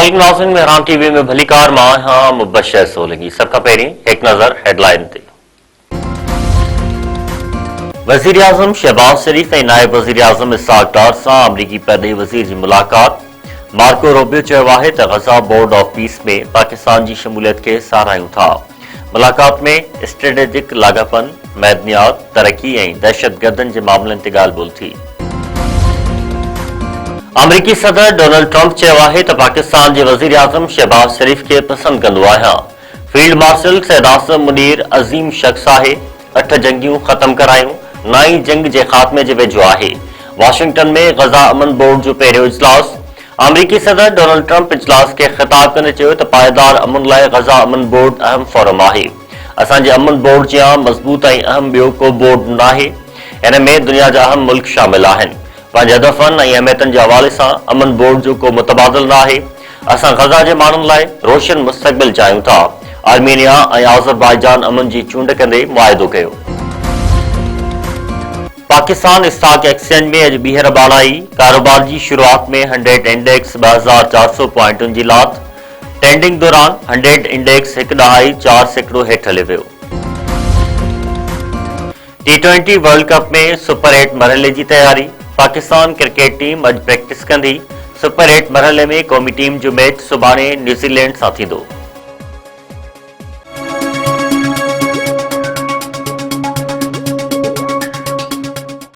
अस्सलामुअलैकुम नाज़रीन, मेहरान टीवी में भली कार मां हाँ मुबशर सोलंगी। सबका पहिरीं एक नज़र हेडलाइन ते। वज़ीर आज़म शहबाज शरीफ ऐं नायब वज़ीर आज़म इसहाक डार सां अमरीकी परॾेही वज़ीर जी मुलाक़ात। मार्को रूबियो चयो आहे त ग़ज़ा बोर्ड ऑफ पीस में पाकिस्तान जी शमूलियत खे साराहियूं था। मुलाक़ात में स्ट्रेटेजिक लाॻापन, मैदनियात, तरक्की ऐं दहशतगर्दनि जे मामलनि ते ॻाल्हि ॿोल्हि थी। अमरीकी सदर डोनाल्ड ट्रंप चयो आहे त पाकिस्तान जे वज़ीर आज़म शहबाज शरीफ खे पसंदि कंदो आहियां। फील्ड मार्शल सैयद आसिम मुनीर अज़ीम शख़्स आहे। 8 जंगियूं ख़त्म करायूं, नई जंग जे ख़ात्मे जे वेझो आहे। वाशिंगटन में ग़ज़ा अमन बोर्ड जो पहिरियों इजलास। अमरीकी सदर डोनाल्ड ट्रंप इजलास खे ख़िताब कंदे चयो त पायदार अमन लाइ ग़ज़ा अमन बोर्ड अहम फोरम आहे। असांजे अमन बोर्ड जियां मज़बूत ऐं अहम ॿियो को बोर्ड न आहे। हिन में दुनिया जा अहम मुल्क शामिल आहिनि। पंहिंजे हदफ़नि ऐं अहमियतनि जे हवाले सां अमन बोर्ड जो को मुतबादिल न आहे। असां ग़ज़ा जे माण्हुनि लाइ रोशन मुस्तक़बिल चाहियूं था। आर्मीनिया ऐं आज़रबाईजान अमन जी चूंड कंदे मुआहिदो कयो। पाकिस्तान स्टॉक एक्सचेंज में अॼु ॿीहर ॿाड़ाई। कारोबार जी शुरूआत में 100 इंडेक्स 2400 पॉइंटुनि जी लात। ट्रेंडिंग दौरान 100 इंडेक्स 1.4% हेठि हले वियो। T20 वर्ल्ड कप में सुपर 8 मरहले जी तैयारी। पाकिस्तान क्रिकेट टीम अॼु प्रैक्टिस कंदी। सुपर 8 मरहले में क़ौमी टीम जो मैच सुभाणे न्यूज़ीलैंड सां थींदो।